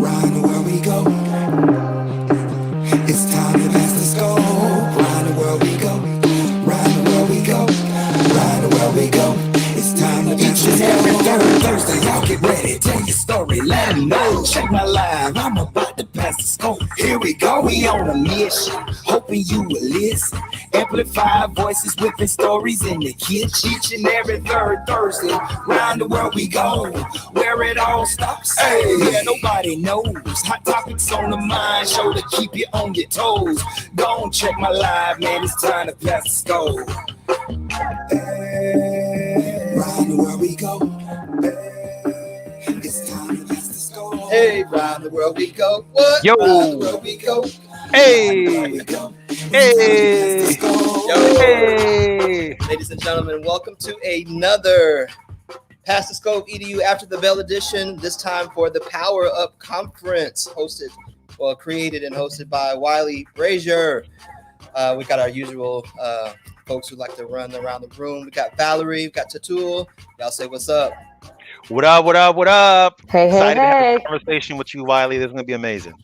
Round the world we go. It's time to pass the scope. Round the world we go. Round the world we go. Round the world we go. It's time to pass the scope. Each and every third Thursday, y'all get ready. Tell your story, let them know. Check my live, I'm about to pass the scope. Here we go, we on a mission. Hoping you will listen. Amplify voices, whipping stories in the kitchen. Each and every third Thursday, round the world we go. Where it all stops. Hey, yeah, nobody knows. Hot topics on the mind, show to keep you on your toes. Go on, check my live, man. It's time to pass the scope. Hey, round the world we go. It's time to pass the scope. Hey, round the world we go. What? Yo, Round the world we go. Round the world hey, we go. It's time to pass the hey, scope. hey. Yo, ladies and gentlemen, welcome to another Pass the Scope EDU After the Bell edition. This time for the Power Up Conference, created and hosted by Wiley Brazier. We got our usual folks who like to run around the room. We got Valerie, we got Tatul. Y'all say what's up. What up, what up, what up? Hey, hey, Excited to have hey. a conversation with you, Wiley. This is going to be amazing.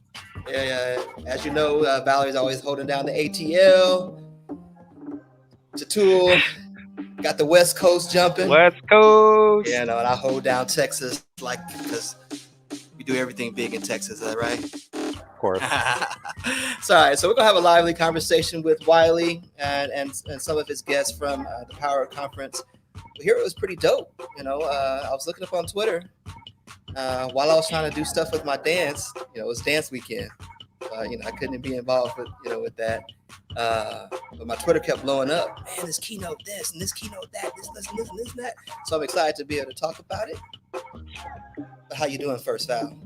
Yeah, as you know, Valerie's always holding down the ATL. Tatul got the West Coast jumping. West Coast. Yeah, no, and I hold down Texas because we do everything big in Texas, is that right? Of course. So, all right, so we're gonna have a lively conversation with Wiley and some of his guests from the Power Conference. Here it was pretty dope. I was looking up on Twitter while I was trying to do stuff with my dance. It was dance weekend. I couldn't be involved with that. But my Twitter kept blowing up. Man, this keynote this and this keynote that, this and that. So I'm excited to be able to talk about it. But how you doing first, Val?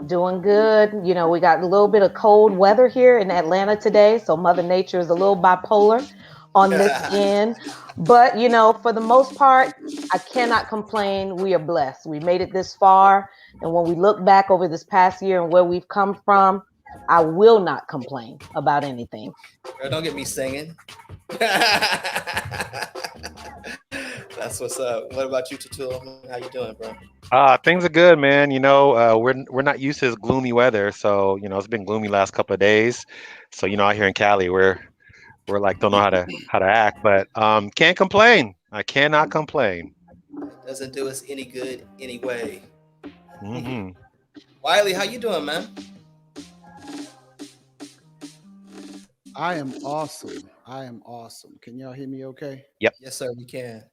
Doing good. We got a little bit of cold weather here in Atlanta today, so Mother Nature is a little bipolar on this end. But, for the most part, I cannot complain. We are blessed. We made it this far. And when we look back over this past year and where we've come from, I will not complain about anything. Girl, don't get me singing. That's what's up. What about you, Tatul? How you doing, bro? Things are good, man. We're not used to this gloomy weather, so it's been gloomy last couple of days. So out here in Cali, we're like don't know how to act, but can't complain. I cannot complain. Doesn't do us any good anyway. Hmm. Wiley, how you doing, man? I am awesome. I am awesome. Can y'all hear me okay? Yep. Yes, sir, we can.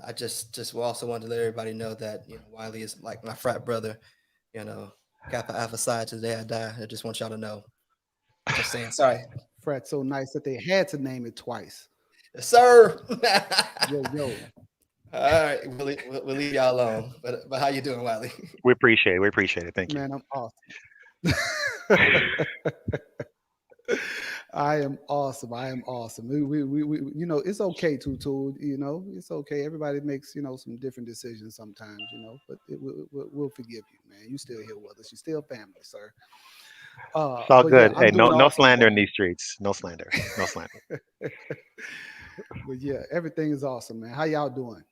I just also wanted to let everybody know that Wiley is like my frat brother. Kappa Alpha Psi today I die. I just want y'all to know. Just saying. Sorry. Frat so nice that they had to name it twice. Yes, sir. Yo. All right, we'll leave y'all alone. But how you doing, Wiley? We appreciate it. We appreciate it. Thank you. Man, I'm awesome. I am awesome. I am awesome. We it's okay, Tutu. It's okay. Everybody makes, some different decisions sometimes, but we'll forgive you, man. You still here with us. You still family, sir. It's all But yeah, good. I'm Hey, no doing no awesome, slander in man. these streets. No slander. No slander. But yeah, everything is awesome, man. How y'all doing?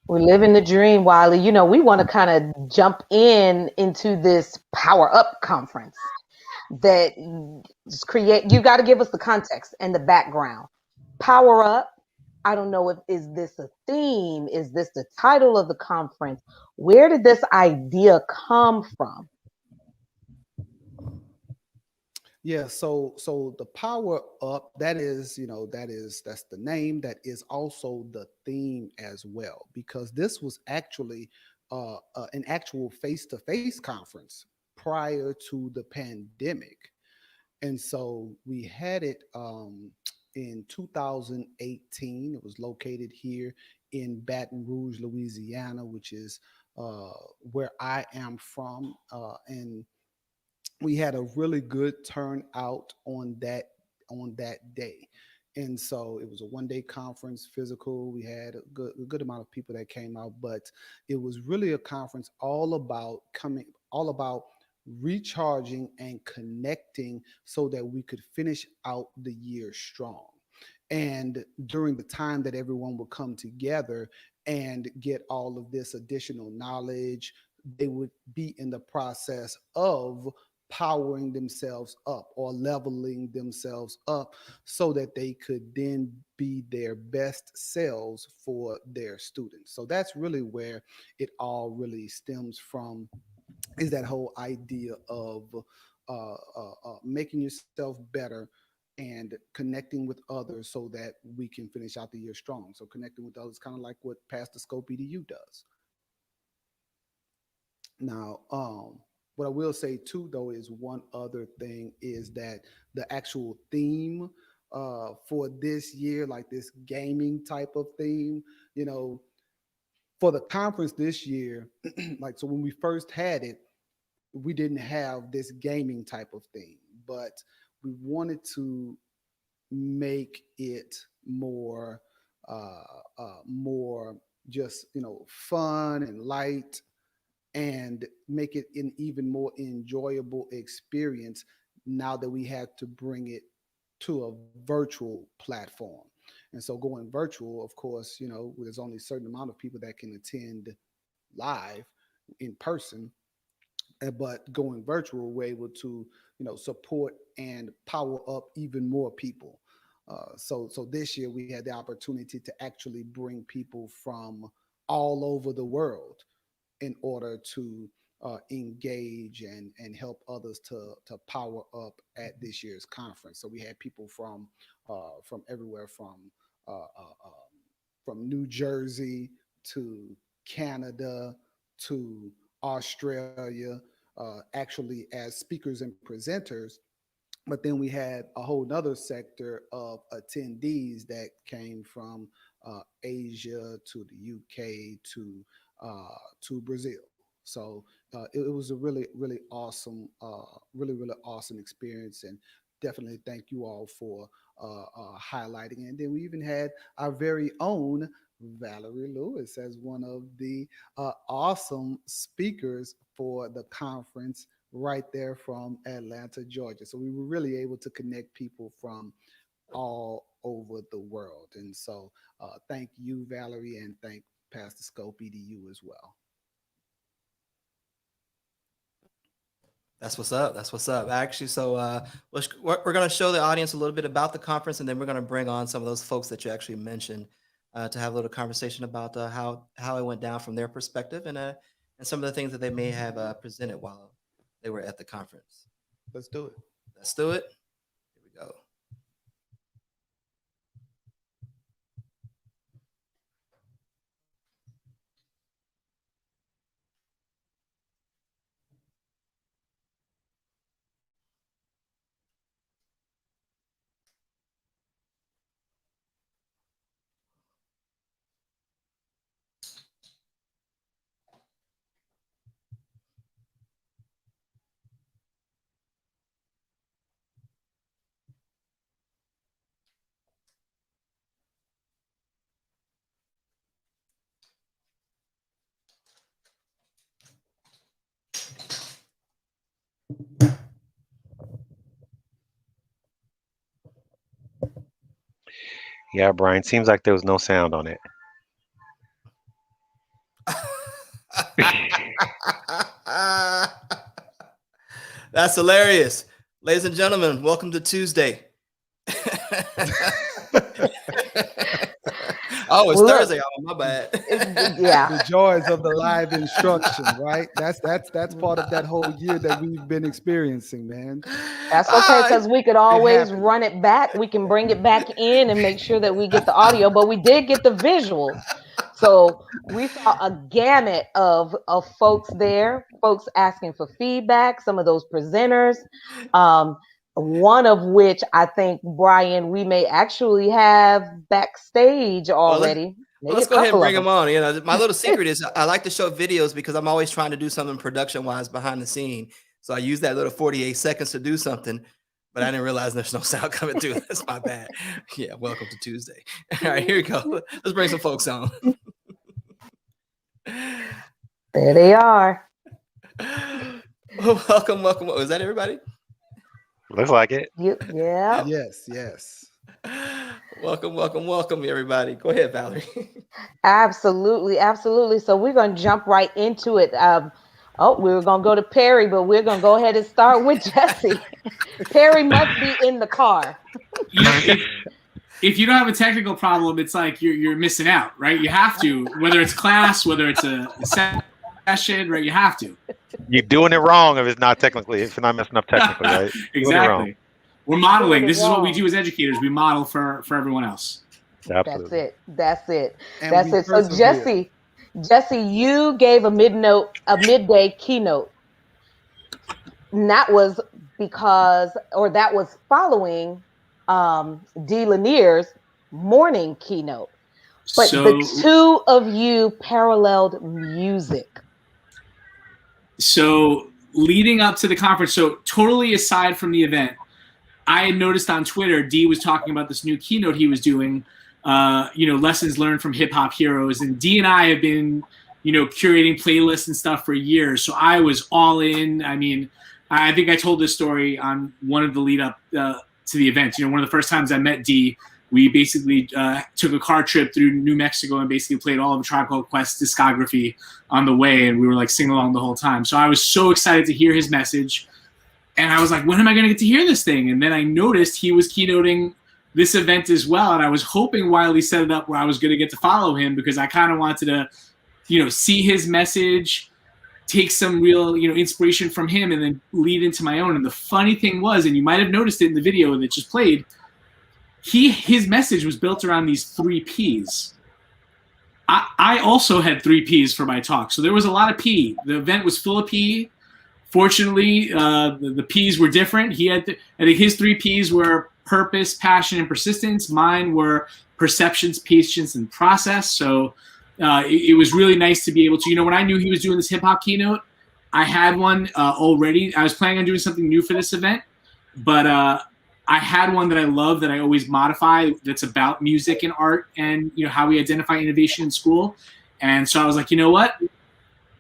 We're living the dream, Wiley. We want to kind of jump into this Power Up conference that you got to give us the context and the background. Power Up. I don't know if is this a theme? Is this the title of the conference? Where did this idea come from? Yeah, so the power up, that's the name, that is also the theme as well, because this was actually an actual face-to-face conference prior to the pandemic. And so we had it in 2018. It was located here in Baton Rouge, Louisiana, which is where I am from. And we had a really good turnout on that day. And so it was a 1 day conference, physical. We had a good amount of people that came out, but it was really a conference all about recharging and connecting so that we could finish out the year strong. And during the time that everyone would come together and get all of this additional knowledge, they would be in the process of powering themselves up or leveling themselves up so that they could then be their best selves for their students. So that's really where it all really stems from, is that whole idea of making yourself better and connecting with others so that we can finish out the year strong. So connecting with others, kind of like what Pastor Scope EDU does. Now, what I will say too, though, is one other thing is that the actual theme for this year, like this gaming type of theme, you know, for the conference this year, like, so when we first had it, we didn't have this gaming type of thing, but we wanted to make it more, more just, you know, fun and light, and make it an even more enjoyable experience now that we had to bring it to a virtual platform. And so going virtual, of course, you know, there's only a certain amount of people that can attend live in person, but going virtual, we're able to, you know, support and power up even more people. So this year we had the opportunity to actually bring people from all over the world in order to engage and help others to power up at this year's conference. So we had people from everywhere uh, uh, from New Jersey to Canada to Australia, actually as speakers and presenters. But then we had a whole nother sector of attendees that came from Asia to the UK to Brazil. So it was a really awesome, really awesome experience, and definitely thank you all for highlighting it. And then we even had our very own Valerie Lewis as one of the awesome speakers for the conference right there from Atlanta, Georgia. So we were really able to connect people from all over the world. And so thank you, Valerie, and thank Pastor Scope EDU as well. That's what's up. That's what's up. Actually, so we're going to show the audience a little bit about the conference, and then we're going to bring on some of those folks that you actually mentioned to have a little conversation about how it went down from their perspective, and some of the things that they may have presented while they were at the conference. Let's do it. Let's do it. Here we go. Yeah, Brian. Seems like there was no sound on it. That's hilarious. Ladies and gentlemen, welcome to Tuesday. Oh, it's Thursday. Oh, my bad. Yeah. The joys of the live instruction, right? That's part of that whole year that we've been experiencing, man. That's okay, because we could always run it back. We can bring it back in and make sure that we get the audio, but we did get the visuals. So we saw a gamut of folks there, folks asking for feedback, some of those presenters, one of which I think, Brian, we may actually have backstage already. Well, let's go ahead and bring them on. You know, my little secret is I like to show videos because I'm always trying to do something production-wise behind the scene. So I use that little 48 seconds to do something, but I didn't realize there's no sound coming through. That's my bad. Yeah, welcome to Tuesday. All right, here we go. Let's bring some folks on. There they are. Welcome. Is that everybody? Looks like it. Yeah. Yes. Welcome, everybody. Go ahead, Valerie. Absolutely. So we're going to jump right into it. Oh, we were gonna go to Perry, but we're gonna go ahead and start with Jesse. Perry must be in the car. You know, if you don't have a technical problem, it's like you're missing out, right? You have to, whether it's class, whether it's a session, right? You have to. You're doing it wrong if it's not technically, if you're not messing up technically, right? Exactly. We're modeling. Doing it This is what we wrong. do as educators. We model for everyone else. Absolutely. That's it. And That's we it. So persevere. Jesse, you gave a midday keynote. And that was that was following Dee Lanier's morning keynote. But So, the two of you paralleled music. So leading up to the conference, so totally aside from the event, I had noticed on Twitter, Dee was talking about this new keynote he was doing, lessons learned from hip hop heroes. And Dee and I have been, curating playlists and stuff for years. So I was all in. I mean, I think I told this story on one of the lead up to the event. One of the first times I met Dee, we basically took a car trip through New Mexico and basically played all of the Tribe Called Quest discography on the way, and we were like singing along the whole time. So I was so excited to hear his message, and I was like, when am I going to get to hear this thing? And then I noticed he was keynoting this event as well, and I was hoping Wiley set it up where I was going to get to follow him, because I kind of wanted to, see his message, take some real, inspiration from him, and then lead into my own. And the funny thing was, and you might have noticed it in the video that just played, his message was built around these 3 Ps. I also had 3 Ps for my talk, so there was a lot of P. The event was full of P. Fortunately, the Ps were different. I think his 3 Ps were purpose, passion, and persistence. Mine were perceptions, patience, and process. So it was really nice to be able to, when I knew he was doing this hip hop keynote, I had one already. I was planning on doing something new for this event, but I had one that I love that I always modify that's about music and art and, how we identify innovation in school. And so I was like, you know what?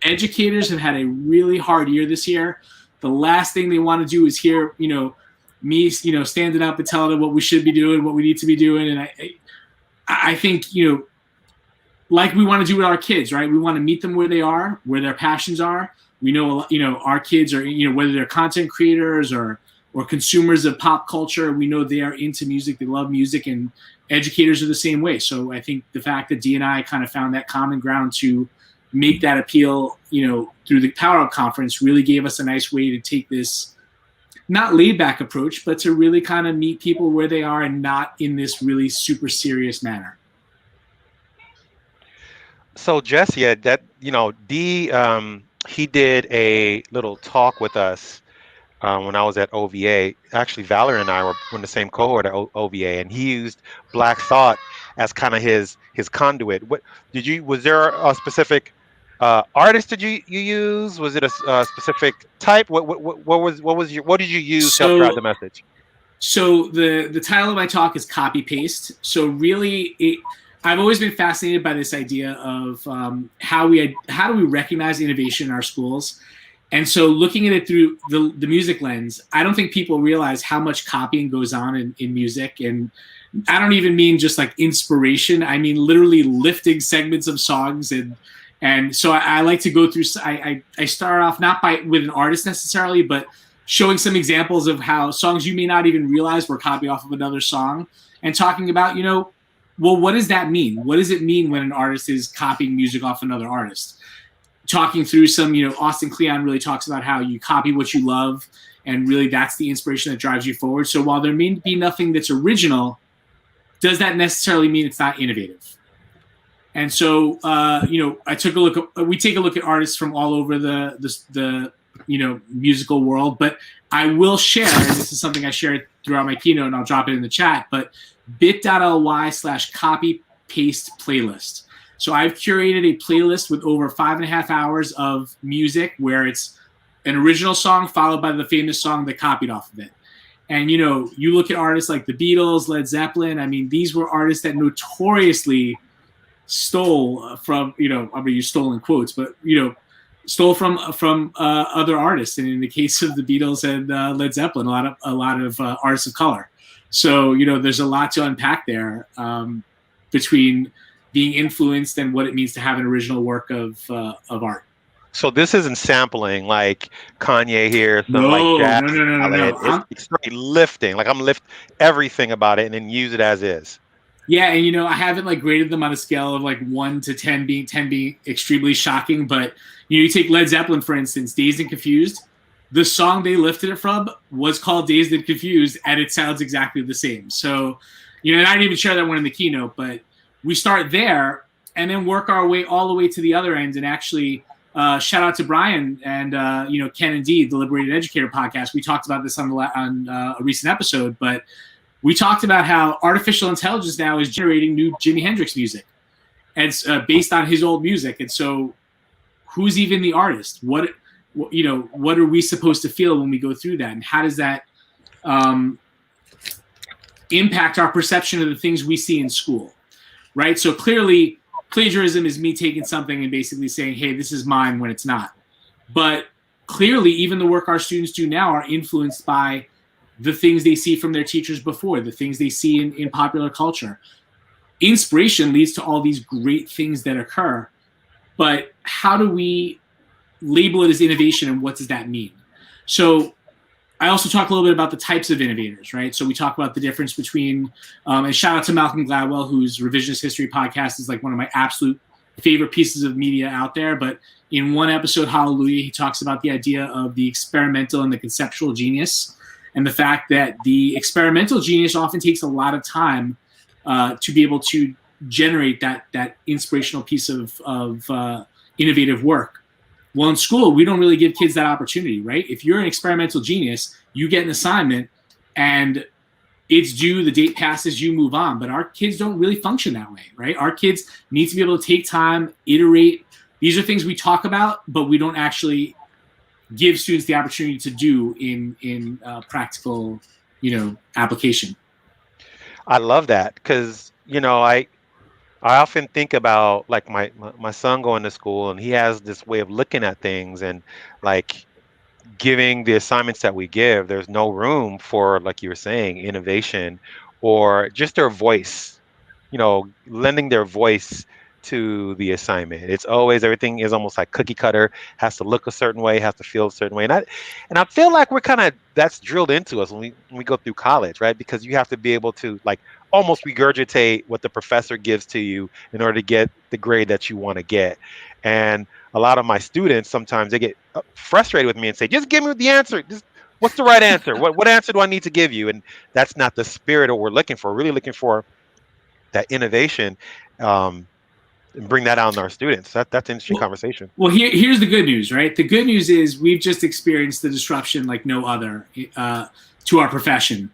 Educators have had a really hard year this year. The last thing they want to do is hear, me, standing up and telling them what we should be doing, what we need to be doing. And I think, like we want to do with our kids, right? We want to meet them where they are, where their passions are. We know, our kids are, whether they're content creators or consumers of pop culture, we know they are into music, they love music, and educators are the same way. So I think the fact that Dee and I kind of found that common ground to make that appeal, through the Power Up Conference really gave us a nice way to take this not laid back approach, but to really kind of meet people where they are and not in this really super serious manner. So Jesse, Dee, he did a little talk with us when I was at OVA. Actually, Valerie and I were in the same cohort at OVA, and he used Black Thought as kind of his conduit. Was there a specific artist did you use? Was it a specific type? What did you use to drive the message? So the title of my talk is Copy Paste. So really, I've always been fascinated by this idea of how do we recognize innovation in our schools. And so looking at it through the music lens, I don't think people realize how much copying goes on in music. And I don't even mean just like inspiration. I mean literally lifting segments of songs. And so I like to go through, I start off not with an artist necessarily, but showing some examples of how songs you may not even realize were copied off of another song, and talking about, well, what does that mean? What does it mean when an artist is copying music off another artist? Talking through some, Austin Kleon really talks about how you copy what you love, and really that's the inspiration that drives you forward. So while there may be nothing that's original, does that necessarily mean it's not innovative? And so, we take a look at artists from all over the musical world, but I will share, and this is something I shared throughout my keynote, and I'll drop it in the chat, but bit.ly/copy paste playlist. So I've curated a playlist with over 5.5 hours of music where it's an original song followed by the famous song that copied off of it. And, you look at artists like the Beatles, Led Zeppelin. I mean, these were artists that notoriously stole from, I'm going to use stolen quotes, but, stole from other artists. And in the case of the Beatles and Led Zeppelin, a lot of artists of color. So, there's a lot to unpack there between being influenced and what it means to have an original work of art. So this isn't sampling like Kanye here, some like No, jazz no, no, no, no, ballad. no. It's straight lifting. Like I'm lift everything about it and then use it as is. Yeah, and I haven't like graded them on a scale of like 1 to 10 being extremely shocking, but you take Led Zeppelin for instance, Dazed and Confused. The song they lifted it from was called Dazed and Confused, and it sounds exactly the same. So, and I didn't even share that one in the keynote, but we start there and then work our way all the way to the other end. And actually, shout out to Brian and Ken and Dee, the Liberated Educator podcast. We talked about this on a recent episode, but we talked about how artificial intelligence now is generating new Jimi Hendrix music, and it's based on his old music. And so, who's even the artist? What are we supposed to feel when we go through that, and how does that impact our perception of the things we see in school, right? So clearly, plagiarism is me taking something and basically saying, "Hey, this is mine," when it's not. But clearly, even the work our students do now are influenced by the things they see from their teachers before, the things they see in popular culture. Inspiration leads to all these great things that occur, but how do we label it as innovation, and what does that mean? So I also talk a little bit about the types of innovators, right? So we talk about the difference between, and shout out to Malcolm Gladwell, whose Revisionist History podcast is like one of my absolute favorite pieces of media out there. But in one episode, Hallelujah, he talks about the idea of the experimental and the conceptual genius, and the fact that the experimental genius often takes a lot of time to be able to generate that inspirational piece of innovative work. Well, in school, we don't really give kids that opportunity, right? If you're an experimental genius, you get an assignment and it's due, the date passes, you move on. But our kids don't really function that way, right? Our kids need to be able to take time, iterate. These are things we talk about, but we don't actually give students the opportunity to do in practical, application. I love that because I often think about like my son going to school, and he has this way of looking at things, and like giving the assignments that we give, there's no room for, like you were saying, innovation or just their voice, lending their voice to the assignment. It's always, everything is almost like cookie cutter, has to look a certain way, has to feel a certain way. And I feel like we're kind of, that's drilled into us when we go through college, right? Because you have to be able to like almost regurgitate what the professor gives to you in order to get the grade that you want to get. And a lot of my students, sometimes they get frustrated with me and say, just give me the answer. Just, what's the right answer? What answer do I need to give you? And that's not the spirit of what we're looking for. We're really looking for that innovation, and bring that out in our students. That's an interesting conversation. Well, here's the good news, right? The good news is we've just experienced the disruption like no other to our profession.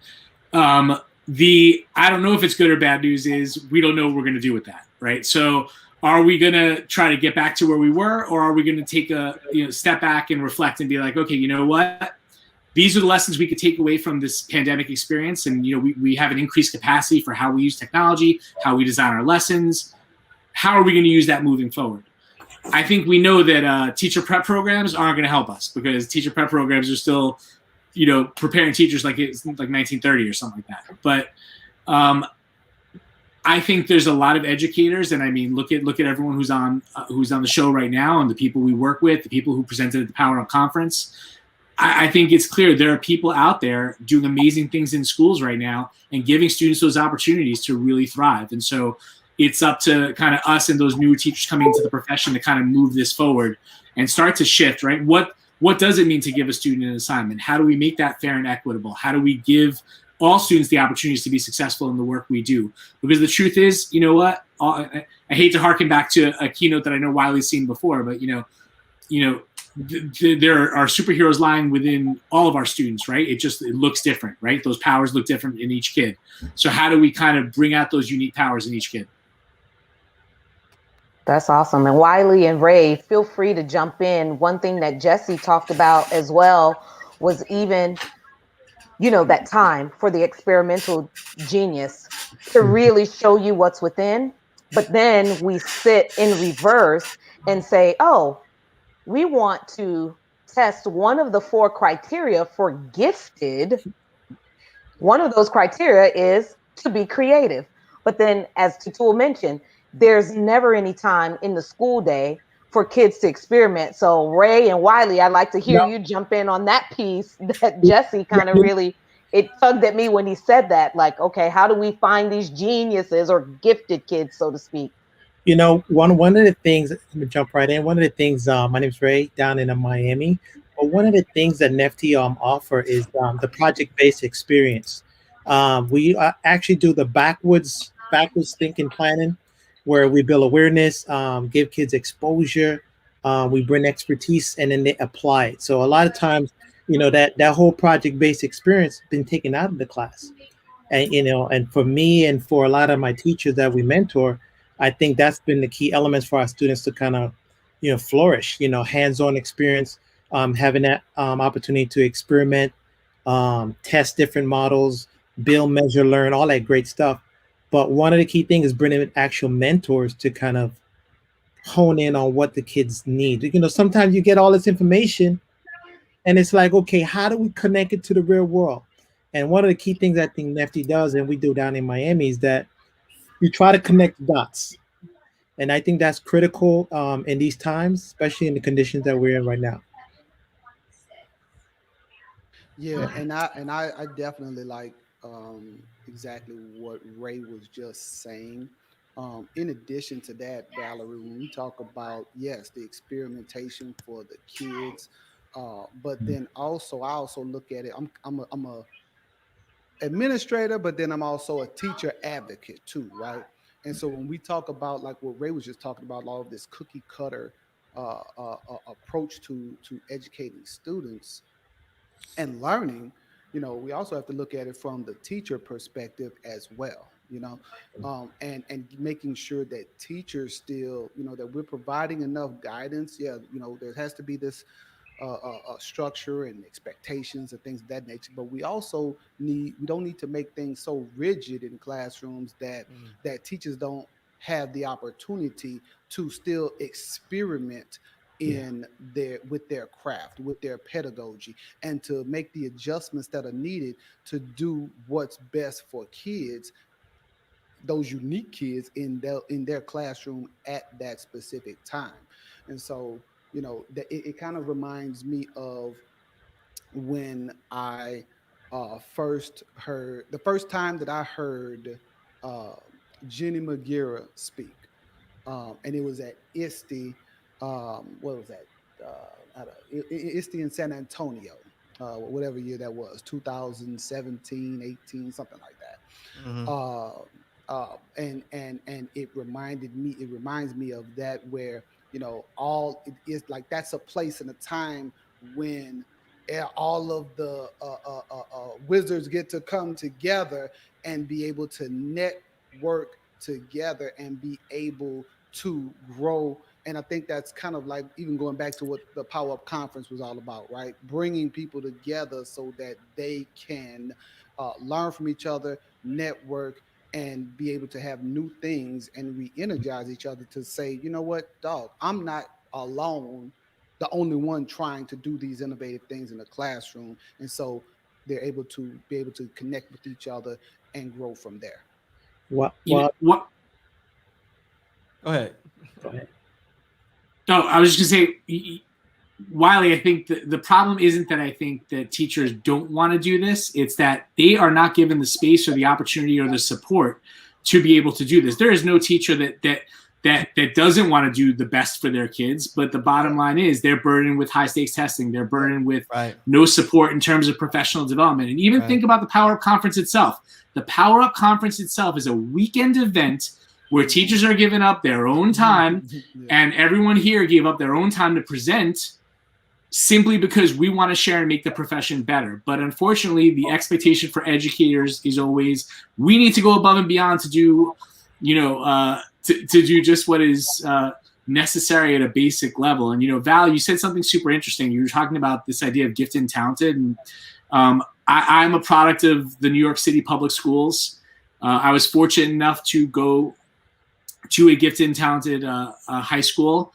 The I don't know if it's good or bad news is we don't know what we're going to do with that, right? So are we going to try to get back to where we were, or are we going to take a step back and reflect and be like, okay, you know what? These are the lessons we could take away from this pandemic experience, and we have an increased capacity for how we use technology, how we design our lessons. How are we going to use that moving forward? I think we know that teacher prep programs aren't going to help us, because teacher prep programs are still, preparing teachers like it's like 1930 or something like that. But I think there's a lot of educators, and I mean, look at everyone who's on the show right now, and the people we work with, the people who presented at the Power Up Conference. I think it's clear there are people out there doing amazing things in schools right now and giving students those opportunities to really thrive. And so it's up to kind of us and those newer teachers coming into the profession to kind of move this forward and start to shift, right? What does it mean to give a student an assignment? How do we make that fair and equitable? How do we give all students the opportunities to be successful in the work we do? Because the truth is, you know what? I hate to harken back to a keynote that I know Wiley's seen before, but there are superheroes lying within all of our students, right? It looks different, right? Those powers look different in each kid. So how do we kind of bring out those unique powers in each kid? That's awesome. And Wiley and Ray, feel free to jump in. One thing that Jesse talked about as well was even, that time for the experimental genius to really show you what's within. But then we sit in reverse and say, oh, we want to test one of the 4 criteria for gifted. One of those criteria is to be creative. But then, as Tutul mentioned, there's never any time in the school day for kids to experiment. So Ray and Wiley, I'd like to hear you jump in on that piece that Jesse kind of really, it tugged at me when he said that, like, okay, how do we find these geniuses or gifted kids, so to speak? You know, one of the things, let me jump right in. One of the things, my name's Ray, down in Miami. But one of the things that NEFTY offer is the project-based experience. We actually do the backwards thinking planning, where we build awareness, give kids exposure, we bring expertise, and then they apply it. So a lot of times, you know, that whole project-based experience has been taken out of the class. And, you know, and for me and for a lot of my teachers that we mentor, I think that's been the key elements for our students to kind of, you know, flourish, you know, hands-on experience, having that opportunity to experiment, test different models, build, measure, learn, all that great stuff. But one of the key things is bringing in actual mentors to kind of hone in on what the kids need. You know, sometimes you get all this information and it's like, okay, how do we connect it to the real world? And one of the key things I think NEFTY does, and we do down in Miami, is that we try to connect the dots. And I think that's critical in these times, especially in the conditions that we're in right now. Yeah, and I definitely like exactly what Ray was just saying. In addition to that, Valerie, when we talk about, yes, the experimentation for the kids, but then also I also look at it. I'm a administrator, but then I'm also a teacher advocate too, right? And so when we talk about like what Ray was just talking about, all of this cookie cutter approach to educating students and learning, you know, we also have to look at it from the teacher perspective as well, you know, and making sure that teachers still, you know, that we're providing enough guidance. Yeah, you know, there has to be this structure and expectations and things of that nature, but we also we don't need to make things so rigid in classrooms that teachers don't have the opportunity to still experiment in with their craft, with their pedagogy, and to make the adjustments that are needed to do what's best for kids, those unique kids in their classroom at that specific time. And so, you know, it kind of reminds me of when I first heard, the first time that I heard Jenny McGuire speak, and it was at ISTE. What was that? ISTE in San Antonio, whatever year that was, 2017, 18, something like that. And it reminds me of that, where, you know, all it is like, that's a place and a time when all of the wizards get to come together and be able to network together and be able to grow. And I think that's kind of like even going back to what the Power Up Conference was all about, right? Bringing people together so that they can learn from each other, network, and be able to have new things and re-energize each other to say, you know what, dog, I'm not alone, the only one trying to do these innovative things in the classroom. And so they're able to connect with each other and grow from there. What? Go ahead. No, I was just gonna say, Wiley, I think the problem isn't that I think that teachers don't want to do this. It's that they are not given the space or the opportunity or the support to be able to do this. There is no teacher that doesn't want to do the best for their kids. But the bottom line is they're burdened with high stakes testing. They're burdened with no support in terms of professional development. And even think about the Power Up Conference itself. The Power Up Conference itself is a weekend event where teachers are giving up their own time, and everyone here gave up their own time to present simply because we want to share and make the profession better. But unfortunately, the expectation for educators is always, we need to go above and beyond to do, to do just what is necessary at a basic level. And, Val, you said something super interesting. You were talking about this idea of gifted and talented. And I'm a product of the New York City public schools. I was fortunate enough to go to a gifted and talented high school.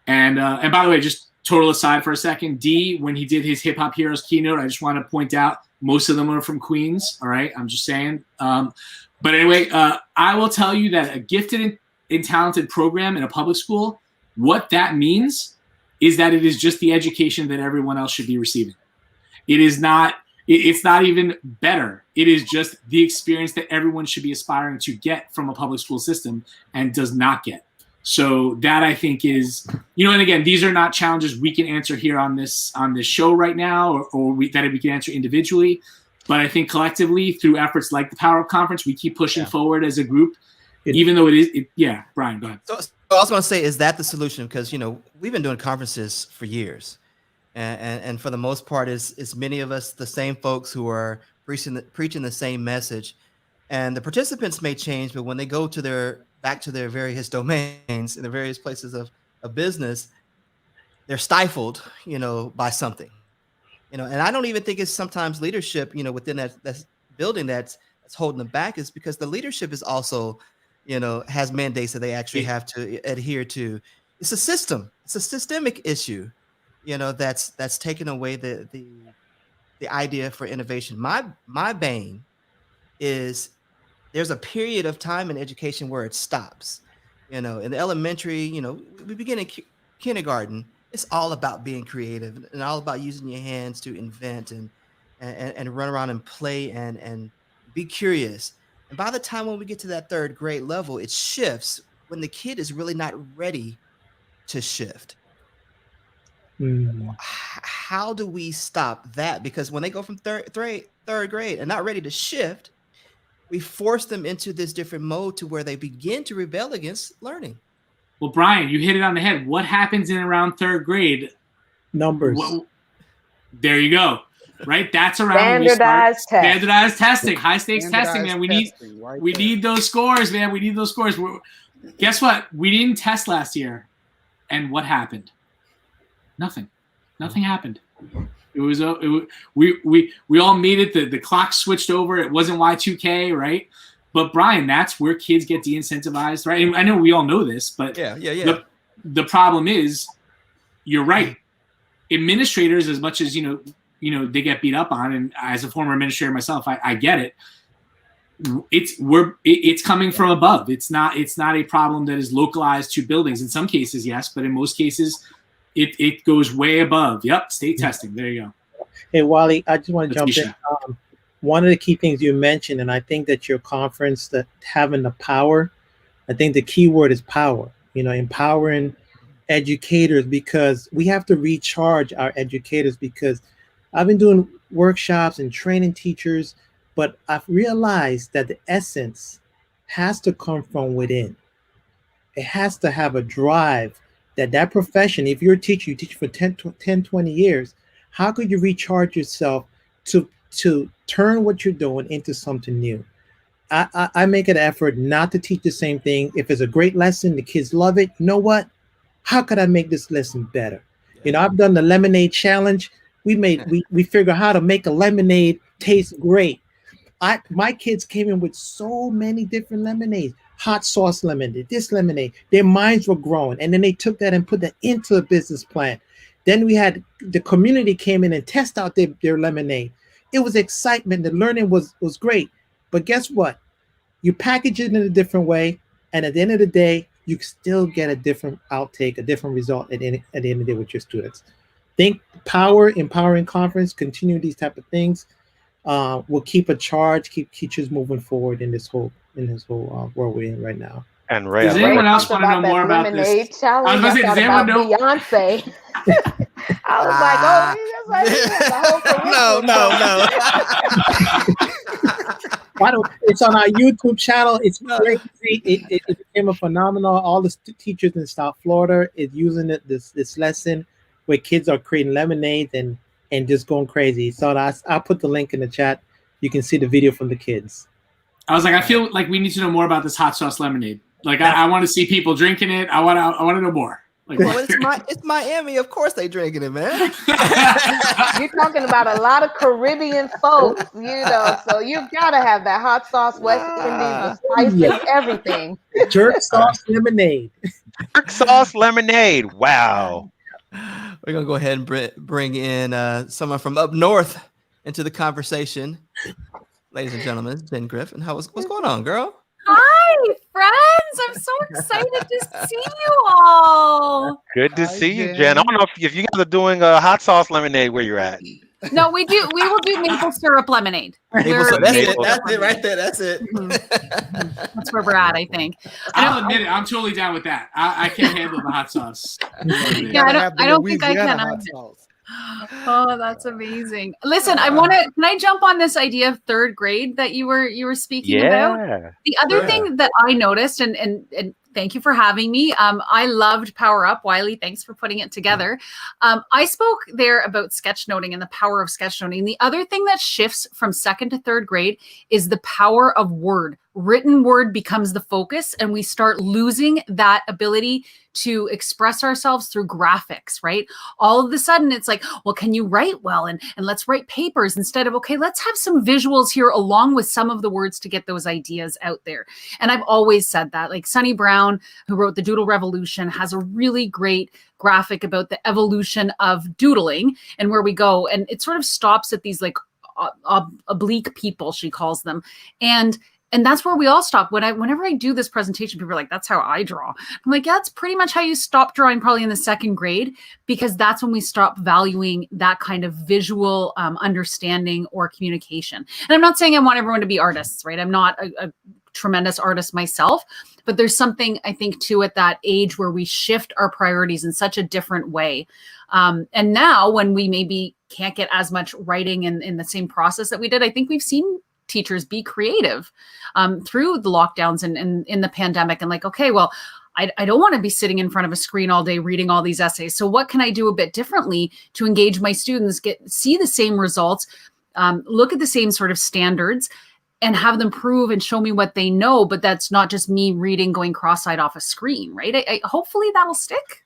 And by the way, just total aside for a second, D, when he did his Hip Hop Heroes keynote, I just want to point out most of them are from Queens. All right, I'm just saying. But anyway, I will tell you that a gifted and talented program in a public school what that means is that it is just the education that everyone else should be receiving. It is not, it's not even better. It is just the experience that everyone should be aspiring to get from a public school system and does not get. So that I think is, and again, these are not challenges we can answer here on this show right now, or that we can answer individually. But I think collectively, through efforts like the Power Up Conference, we keep pushing forward as a group, even though Brian, go ahead. So I also want to say, is that the solution? Because, we've been doing conferences for years. And for the most part, it's many of us, the same folks who are preaching the same message. And the participants may change, but when they go back to their various domains in the various places of business, they're stifled, by something. And I don't even think it's sometimes leadership, within that building that's holding them back, is because the leadership is also, has mandates that they actually have to adhere to. It's a system. It's a systemic issue, that's taken away the idea for innovation. My bane is there's a period of time in education where it stops. In the elementary, we begin in kindergarten. It's all about being creative and all about using your hands to invent and run around and play and be curious. And by the time when we get to that third grade level, it shifts when the kid is really not ready to shift. How do we stop that? Because when they go from third grade and not ready to shift, we force them into this different mode to where they begin to rebel against learning. Well, Brian, you hit it on the head. What happens in around third grade? Numbers. There you go. Right? That's around standardized testing, high stakes testing, man. We need those scores, man. We need those scores. Guess what? We didn't test last year. And what happened? Nothing happened. It was we all made it. The clock switched over. It wasn't Y2K, right? But Brian, that's where kids get de-incentivized, right? And I know we all know this, but the problem is, you're right. Administrators, as much as they get beat up on, and as a former administrator myself, I get it. It's coming from above. It's not a problem that is localized to buildings. In some cases, yes, but in most cases, it goes way above. Yep, state testing. There you go. Hey, Wally, I just want to jump in. One of the key things you mentioned, and I think that your conference, that having the power, I think the key word is power. Empowering educators, because we have to recharge our educators. Because I've been doing workshops and training teachers, but I've realized that the essence has to come from within. It has to have a drive that profession, if you're a teacher, you teach for 10, 20 years, how could you recharge yourself to turn what you're doing into something new? I make an effort not to teach the same thing. If it's a great lesson, the kids love it. You know what? How could I make this lesson better? I've done the lemonade challenge. We figure how to make a lemonade taste great. My kids came in with so many different lemonades. Hot sauce lemonade, this lemonade. Their minds were growing, and then they took that and put that into a business plan. Then we had the community came in and test out their lemonade. It was excitement. The learning was great. But guess what? You package it in a different way, and at the end of the day, you still get a different outtake, a different result at the end of the day with your students. Think empowering conference, continue these type of things. Will keep a charge, keep teachers moving forward in this whole world we're in right now. And Ray, does anyone else want to know more about this? Challenge. I was going to say, does anyone know? Beyonce. I was no. It's on our YouTube channel. It's crazy. It became a phenomenon. All the teachers in South Florida is using this lesson where kids are creating lemonades and just going crazy. So I'll put the link in the chat. You can see the video from the kids. I was like, I feel like we need to know more about this hot sauce lemonade. Like, I want to see people drinking it. I want to know more. Like, well, it's Miami. Of course they drinking it, man. You're talking about a lot of Caribbean folks, so you've got to have that hot sauce, West Indies, the spices, everything. Jerk sauce lemonade. Jerk sauce lemonade. Wow. We're going to go ahead and bring in someone from up north into the conversation. Ladies and gentlemen, it's Jen Griffin. What's going on, girl? Hi, friends. I'm so excited to see you all. Good to Hi, see you, Jen. I don't know if you guys are doing hot sauce lemonade where you're at. No, we will do maple syrup lemonade. Maple syrup. That's it. Maple- That's it right there. That's it. That's where we're at, I think. I'll admit it. I'm totally down with that. I can't handle the hot sauce. Yeah, I don't think I can. Hot sauce. Oh, that's amazing. Listen, can I jump on this idea of third grade that you were speaking about? Yeah. The other thing that I noticed, and thank you for having me. I loved Power Up. Wiley, thanks for putting it together. I spoke there about sketchnoting and the power of sketchnoting. The other thing that shifts from second to third grade is the power of word. Written word becomes the focus, and we start losing that ability to express ourselves through graphics, right? All of a sudden, it's like, well, can you write well? And let's write papers instead of, okay, let's have some visuals here along with some of the words to get those ideas out there. And I've always said that. Like Sonny Brown, who wrote The Doodle Revolution, has a really great graphic about the evolution of doodling and where we go. And it sort of stops at these like oblique people, she calls them. And that's where we all stop. Whenever I do this presentation, people are like, that's how I draw. I'm like, yeah, that's pretty much how you stop drawing probably in the second grade, because that's when we stop valuing that kind of visual understanding or communication. And I'm not saying I want everyone to be artists, right? I'm not a tremendous artist myself, but there's something I think too at that age where we shift our priorities in such a different way. And now when we maybe can't get as much writing in the same process that we did, I think we've seen teachers be creative through the lockdowns and in the pandemic, and like, okay, well, I don't want to be sitting in front of a screen all day reading all these essays. So what can I do a bit differently to engage my students, see the same results, look at the same sort of standards, and have them prove and show me what they know, but that's not just me reading, going cross-eyed off a screen, right? Hopefully that'll stick.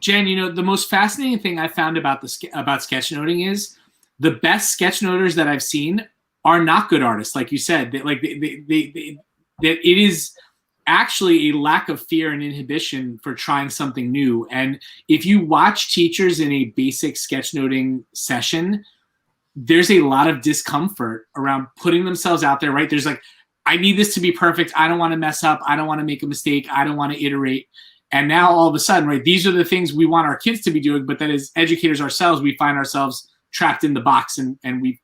Jen, the most fascinating thing I found about sketchnoting is the best sketchnoters that I've seen are not good artists, like you said. That it is actually a lack of fear and inhibition for trying something new. And if you watch teachers in a basic sketchnoting session, there's a lot of discomfort around putting themselves out there, right? There's like, I need this to be perfect. I don't want to mess up. I don't want to make a mistake. I don't want to iterate. And now all of a sudden, right, these are the things we want our kids to be doing, but then as educators ourselves, we find ourselves trapped in the box and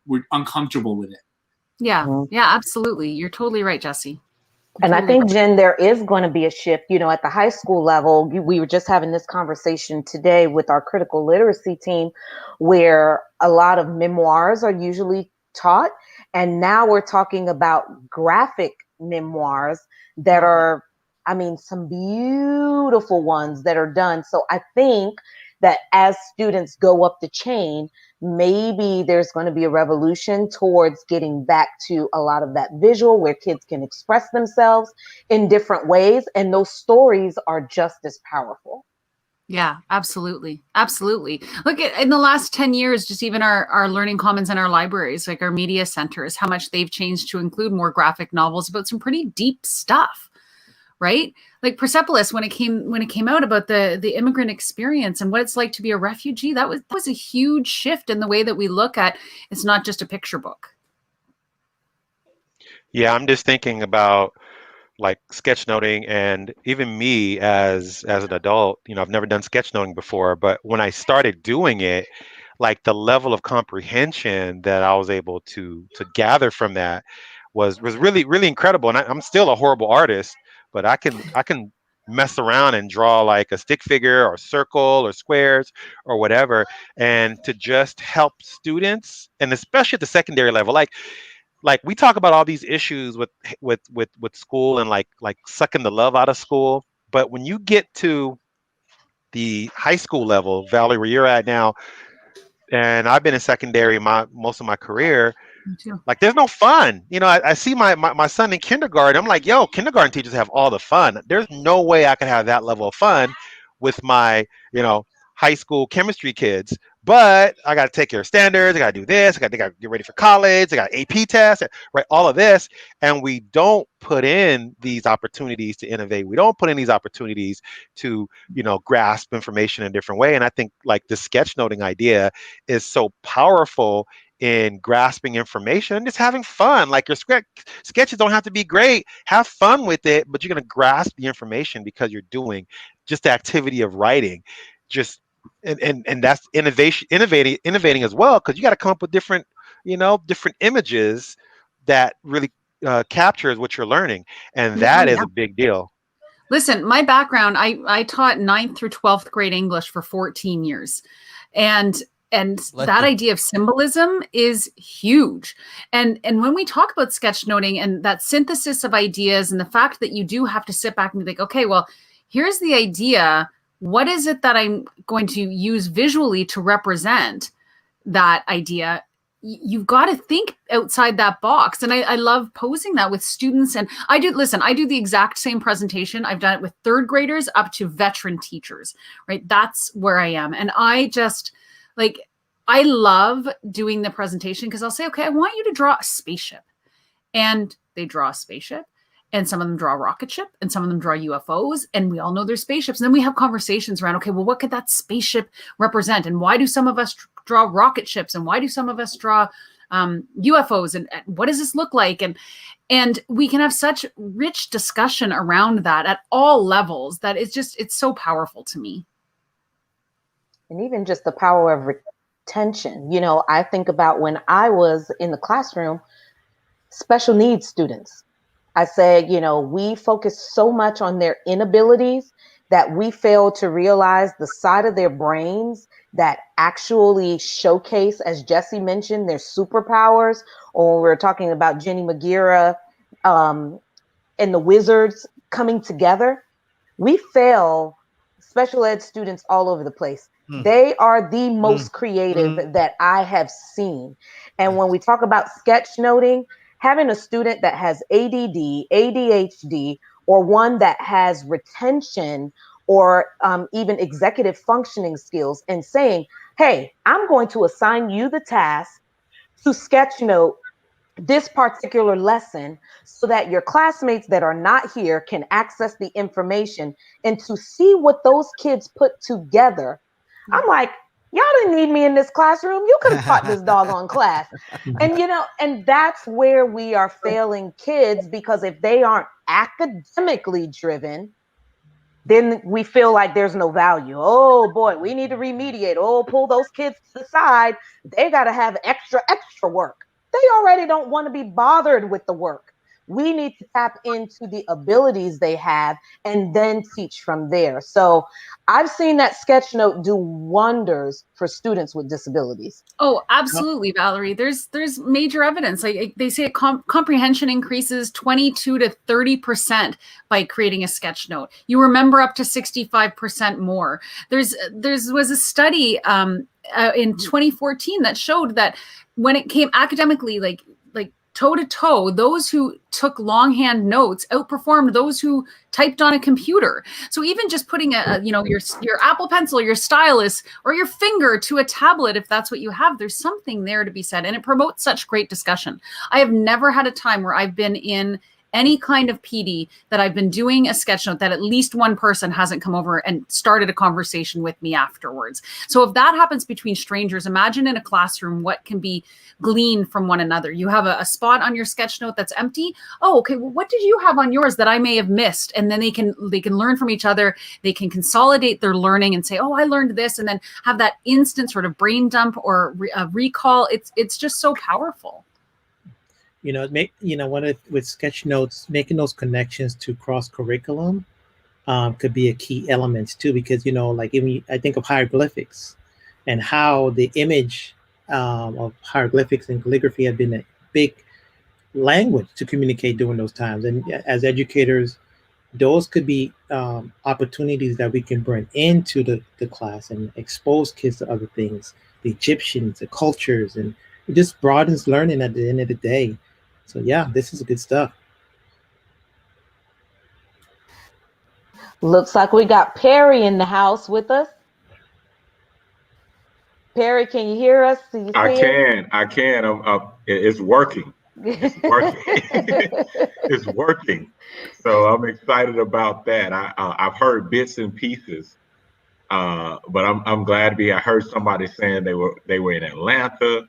we're uncomfortable with it. Yeah, absolutely. You're totally right, Jesse. And I think, Jen, there is going to be a shift, at the high school level. We were just having this conversation today with our critical literacy team, where a lot of memoirs are usually taught. And now we're talking about graphic memoirs that are, some beautiful ones that are done. So I think that as students go up the chain, maybe there's going to be a revolution towards getting back to a lot of that visual where kids can express themselves in different ways. And those stories are just as powerful. Yeah, absolutely. Absolutely. Look, in the last 10 years, just even our learning commons in our libraries, like our media centers, how much they've changed to include more graphic novels about some pretty deep stuff, right? Like Persepolis, when it came out about the immigrant experience and what it's like to be a refugee, that was a huge shift in the way that we look at it's not just a picture book. Yeah, I'm just thinking about like sketchnoting, and even me as an adult, I've never done sketchnoting before, but when I started doing it, like the level of comprehension that I was able to gather from that was really, really incredible. And I'm still a horrible artist, but I can mess around and draw like a stick figure or circle or squares or whatever, and to just help students, and especially at the secondary level, like we talk about all these issues with school and like sucking the love out of school, but when you get to the high school level, Valerie, where you're at now, and I've been in secondary most of my career, like there's no fun. I see my son in kindergarten. I'm like, yo, kindergarten teachers have all the fun. There's no way I could have that level of fun with my, high school chemistry kids. But I got to take care of standards. I got to do this. I got to get ready for college. I got AP tests, right? All of this. And we don't put in these opportunities to innovate. We don't put in these opportunities to, grasp information in a different way. And I think like the sketchnoting idea is so powerful in grasping information, just having fun. Like your sketches don't have to be great. Have fun with it, but you're going to grasp the information because you're doing just the activity of writing. Just and that's innovating as well, because you got to come up with different, different images that really captures what you're learning, and that is a big deal. Listen, my background, I taught 9th through 12th grade English for 14 years. And that idea of symbolism is huge. And when we talk about sketchnoting and that synthesis of ideas and the fact that you do have to sit back and be like, okay, well, here's the idea. What is it that I'm going to use visually to represent that idea? You've got to think outside that box. And I love posing that with students. And I do the exact same presentation. I've done it with 3rd graders up to veteran teachers, right? That's where I am. And I love doing the presentation because I'll say, okay, I want you to draw a spaceship. And they draw a spaceship. And some of them draw a rocket ship, and some of them draw UFOs, and we all know they're spaceships. And then we have conversations around, okay, well, what could that spaceship represent? And why do some of us draw rocket ships? And why do some of us draw UFOs? And what does this look like? And we can have such rich discussion around that at all levels that it's so powerful to me. And even just the power of retention. I think about when I was in the classroom, special needs students. I said, we focus so much on their inabilities that we fail to realize the side of their brains that actually showcase, as Jesse mentioned, their superpowers. Or when we're talking about Jenny Magira and the Wizards coming together, we fail special ed students all over the place. They are the most creative that I have seen. And when we talk about sketchnoting, having a student that has ADD, ADHD, or one that has retention or even executive functioning skills, and saying, hey, I'm going to assign you the task to sketchnote this particular lesson so that your classmates that are not here can access the information, and to see what those kids put together. I'm like, y'all didn't need me in this classroom. You could have taught this doggone class. And, and that's where we are failing kids, because if they aren't academically driven, then we feel like there's no value. Oh boy, we need to remediate. Oh, pull those kids to the side. They got to have extra work. They already don't want to be bothered with the work. We need to tap into the abilities they have and then teach from there. So I've seen that sketchnote do wonders for students with disabilities. Oh, absolutely, Valerie. There's major evidence. Like they say, comprehension increases 22 to 30% by creating a sketchnote. You remember up to 65% more. There was a study in 2014 that showed that when it came academically, like toe to toe, those who took longhand notes outperformed those who typed on a computer. So even just putting your Apple Pencil, your stylus, or your finger to a tablet, if that's what you have, there's something there to be said, and it promotes such great discussion. I have never had a time where I've been in any kind of PD that I've been doing a sketchnote that at least one person hasn't come over and started a conversation with me afterwards. So if that happens between strangers, imagine in a classroom what can be gleaned from one another. You have a spot on your sketchnote that's empty. Oh, okay. Well, what did you have on yours that I may have missed? And then they can learn from each other. They can consolidate their learning and say, oh, I learned this, and then have that instant sort of brain dump or recall. It's just so powerful. With sketchnotes, making those connections to cross curriculum could be a key element too, because I think of hieroglyphics and how the image of hieroglyphics and calligraphy have been a big language to communicate during those times. And as educators, those could be opportunities that we can bring into the class and expose kids to other things, the Egyptians, the cultures, and it just broadens learning at the end of the day. So yeah, this is good stuff. Looks like we got Perry in the house with us. Perry, can you hear us? I can. It's working. It's working. It's working. So I'm excited about that. I've heard bits and pieces, but I'm glad to be. I heard somebody saying they were in Atlanta.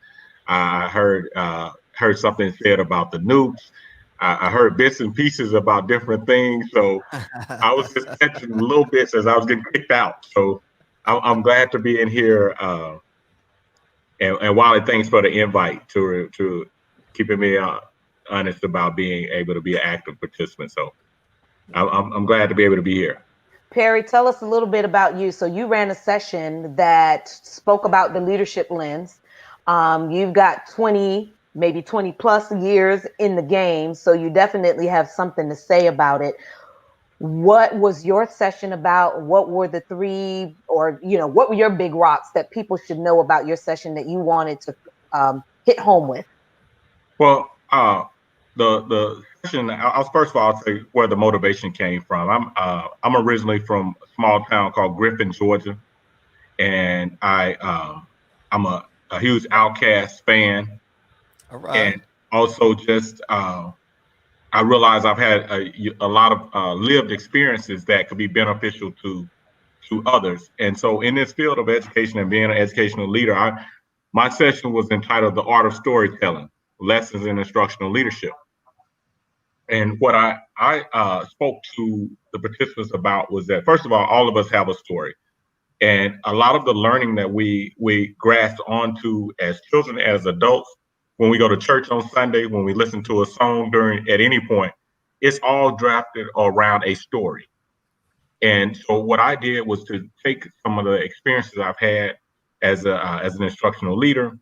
I heard something said about the nukes. I heard bits and pieces about different things. So I was just catching little bits as I was getting kicked out. So I'm glad to be in here. And Wally, thanks for the invite to keeping me honest about being able to be an active participant. So I'm glad to be able to be here. Perry, tell us a little bit about you. So you ran a session that spoke about the leadership lens. You've got 20, maybe 20 plus years in the game, so you definitely have something to say about it. What was your session about? What were the three, or what were your big rocks that people should know about your session that you wanted to hit home with? Well, the session. First of all, I'll say where the motivation came from. I'm originally from a small town called Griffin, Georgia, and I'm a huge Outkast fan. All right. And also just I realize I've had a lot of lived experiences that could be beneficial to others. And so in this field of education and being an educational leader, my session was entitled The Art of Storytelling, Lessons in Instructional Leadership. And what I spoke to the participants about was that, first of all of us have a story. And a lot of the learning that we grasp onto as children, as adults, when we go to church on Sunday, when we listen to a song at any point, it's all drafted around a story. And so what I did was to take some of the experiences I've had as an instructional leader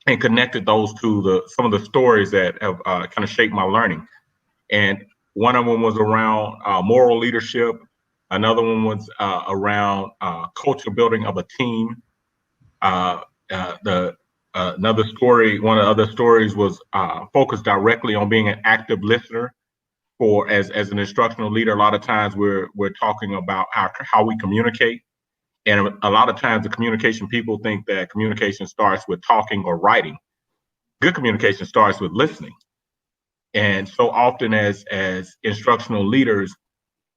and connected those to some of the stories that have kind of shaped my learning. And one of them was around moral leadership. Another one was around culture building of a team. Another story, one of the other stories was focused directly on being an active listener. As an instructional leader, a lot of times we're talking about how we communicate. And a lot of times the communication, people think that communication starts with talking or writing. Good communication starts with listening. And so often as instructional leaders,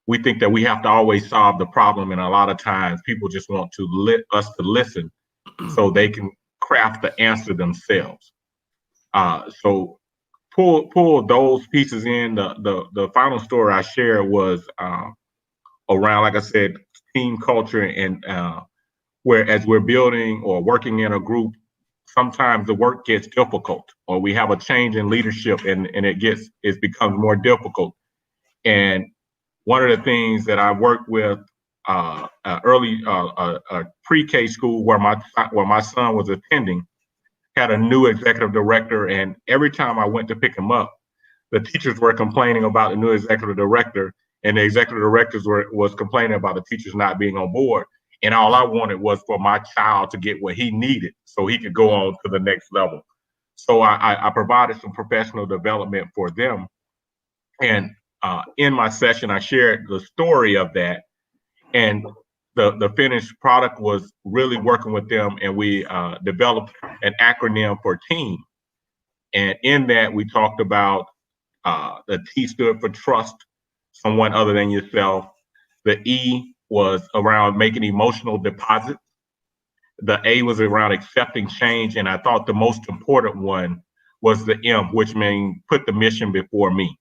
we think that we have to always solve the problem. And a lot of times people just want us to listen so they can craft the answer themselves. So pull those pieces in. The final story I shared was around, like I said, team culture, and where as we're building or working in a group, sometimes the work gets difficult, or we have a change in leadership, and it becomes more difficult. And one of the things that I worked with early pre-K school where my son was attending had a new executive director, and every time I went to pick him up, the teachers were complaining about the new executive director, and the executive directors was complaining about the teachers not being on board. And all I wanted was for my child to get what he needed so he could go on to the next level. So I provided some professional development for them. And in my session, I shared the story of that. And the finished product was really working with them, and we developed an acronym for TEAM. And in that, we talked about the T stood for trust someone other than yourself. The E was around making emotional deposits. The A was around accepting change. And I thought the most important one was the M, which means put the mission before me.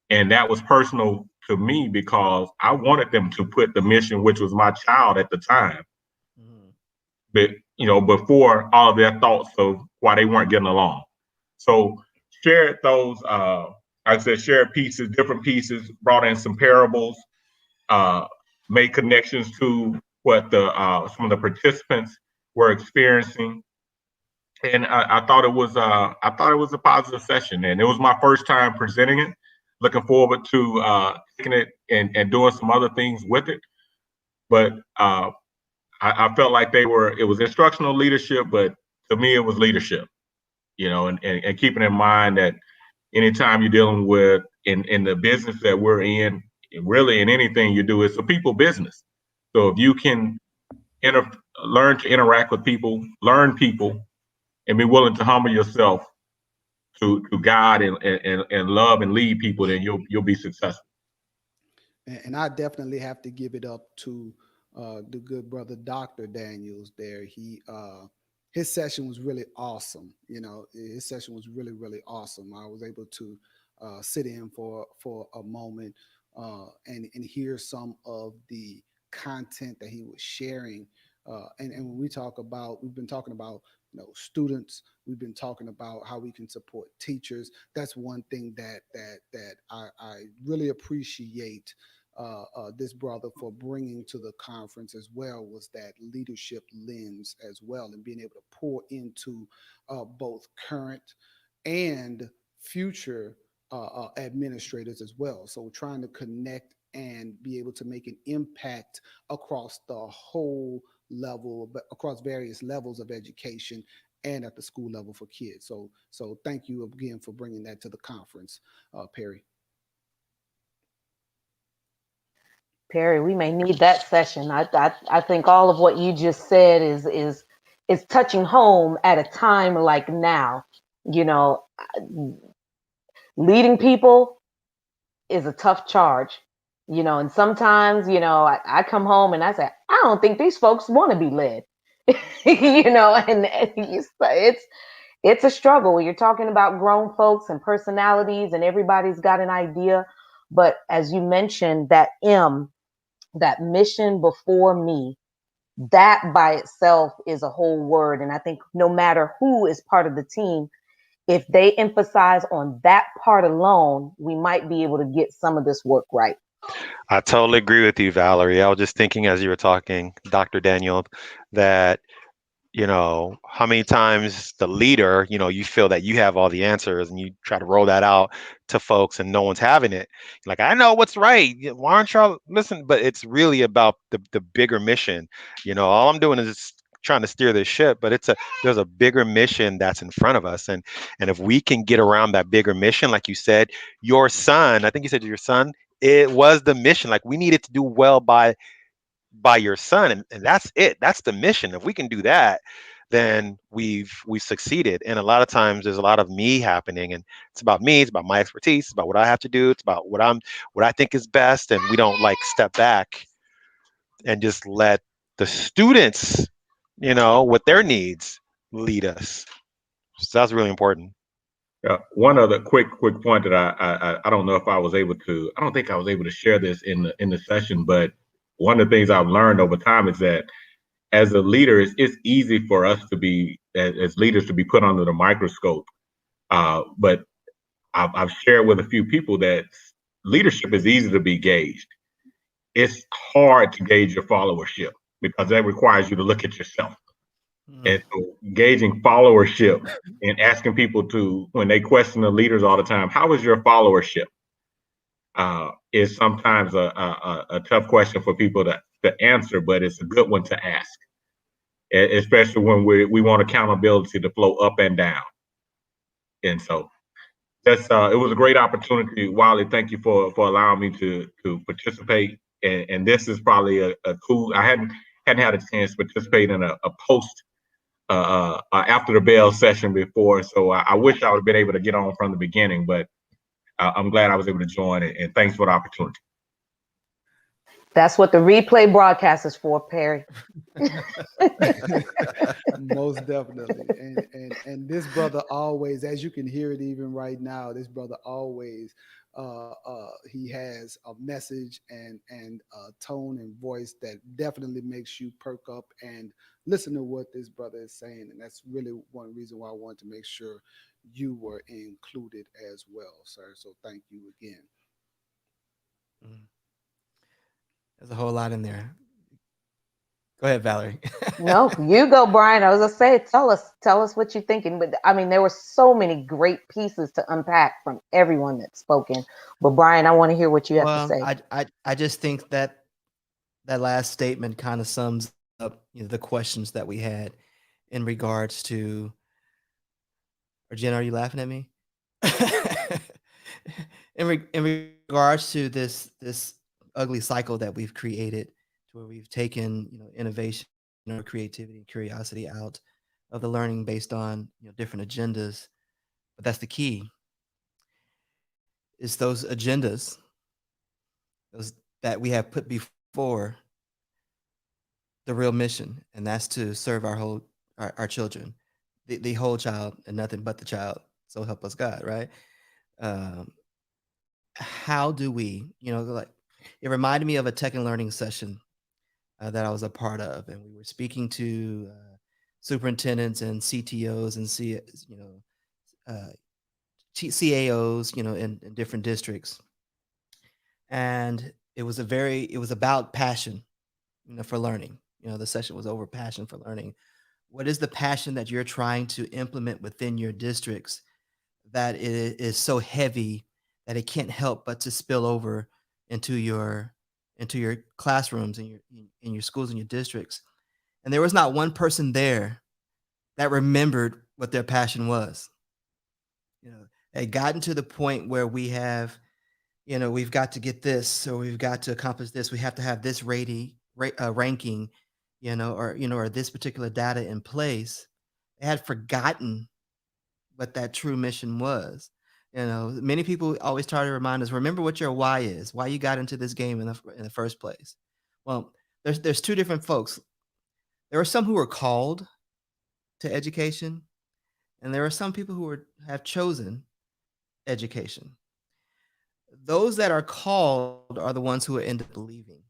And that was personal to me because I wanted them to put the mission, which was my child at the time, but before all of their thoughts of why they weren't getting along. So shared those, I said, shared pieces, different pieces, brought in some parables, made connections to what some of the participants were experiencing. And I thought it was a positive session, and it was my first time presenting it. Looking forward to taking it and doing some other things with it. But I felt like it was instructional leadership, but to me, it was leadership, and keeping in mind that anytime you're dealing with in the business that we're in, really in anything you do, it's a people business. So if you can learn to interact with people, learn people, and be willing to humble yourself to guide and love and lead people, then you'll be successful. And I definitely have to give it up to the good brother Dr. Daniels there. his session was really awesome. You know, his session was really, really awesome. I was able to sit in for a moment and hear some of the content that he was sharing. And when we talk about, we've been talking about, you know, students. We've been talking about how we can support teachers. That's one thing that I really appreciate this brother for bringing to the conference as well, was that leadership lens as well, and being able to pour into both current and future administrators as well. So trying to connect and be able to make an impact across the whole level, but across various levels of education and at the school level for kids. So thank you again for bringing that to the conference, Perry. Perry, we may need that session. I think all of what you just said is touching home at a time like now. You know, leading people is a tough charge. You know, and sometimes, you know, I come home and I say, I don't think these folks want to be led. You know, and it's a struggle when you're talking about grown folks and personalities, and everybody's got an idea. But as you mentioned, that mission before me, that by itself is a whole word. And I think no matter who is part of the team, if they emphasize on that part alone, we might be able to get some of this work right. I totally agree with you, Valerie. I was just thinking as you were talking, Dr. Daniel, that, you know, how many times the leader, you know, you feel that you have all the answers and you try to roll that out to folks and no one's having it. Like, I know what's right. Why aren't y'all listen? But it's really about the bigger mission. You know, all I'm doing is just trying to steer this ship, but there's a bigger mission that's in front of us. And if we can get around that bigger mission, like you said, your son, I think you said your son, it was the mission. Like, we needed to do well by your son, and that's it. That's the mission. If we can do that, then we've succeeded. And a lot of times there's a lot of me happening, and it's about me, it's about my expertise, it's about what I have to do, it's about what I think is best, and we don't like step back and just let the students, you know, what their needs lead us. So that's really important. One other quick point that I don't know if I was able to, I don't think I was able to share this in the session, but one of the things I've learned over time is that as a leader, it's easy for us to be, as leaders, to be put under the microscope. But I've shared with a few people that leadership is easy to be gauged. It's hard to gauge your followership because that requires you to look at yourself. And so gauging followership and asking people to, when they question the leaders all the time, how is your followership? Is sometimes a tough question for people to answer, but it's a good one to ask, especially when we want accountability to flow up and down. And so that's it was a great opportunity. Wiley, thank you for allowing me to participate. And this is probably a cool, I hadn't had a chance to participate in a post after the bell session before. So I wish I would have been able to get on from the beginning, but I'm glad I was able to join it, and thanks for the opportunity. That's what the replay broadcast is for, Perry. Most definitely. And this brother always, as you can hear it even right now, this brother always he has a message and a tone and voice that definitely makes you perk up and listen to what this brother is saying. And that's really one reason why I wanted to make sure you were included as well, sir. So thank you again. There's a whole lot in there. Go ahead, Valerie. No, you go, Brian. I was gonna say, tell us what you're thinking. But I mean, there were so many great pieces to unpack from everyone that's spoken. But Brian, I want to hear what you have to say. I just think that last statement kind of sums up, you know, the questions that we had in regards to. Or Jen, are you laughing at me? in regards to this ugly cycle that we've created, to where we've taken, you know, innovation or creativity and curiosity out of the learning based on, you know, different agendas. But that's the key. It's those agendas, those that we have put before the real mission, and that's to serve our whole our children, the whole child and nothing but the child. So help us God, right? Um, how do we, like, it reminded me of a tech and learning session that I was a part of, and we were speaking to superintendents and CTOs and uh, CAOs, in different districts, and it was about passion, for learning. The session was over passion for learning. What is the passion that you're trying to implement within your districts that is so heavy that it can't help but to spill over into your classrooms and in your schools and your districts? And there was not one person there that remembered what their passion was. It gotten to the point where we've got to get this, or we've got to accomplish this. We have to have this ranking, or this particular data in place. They had forgotten what that true mission was. Many people always try to remind us, remember what your why is, why you got into this game in the first place. Well, there's two different folks. There are some who are called to education, and there are some people who have chosen education. Those that are called are the ones who end up leaving,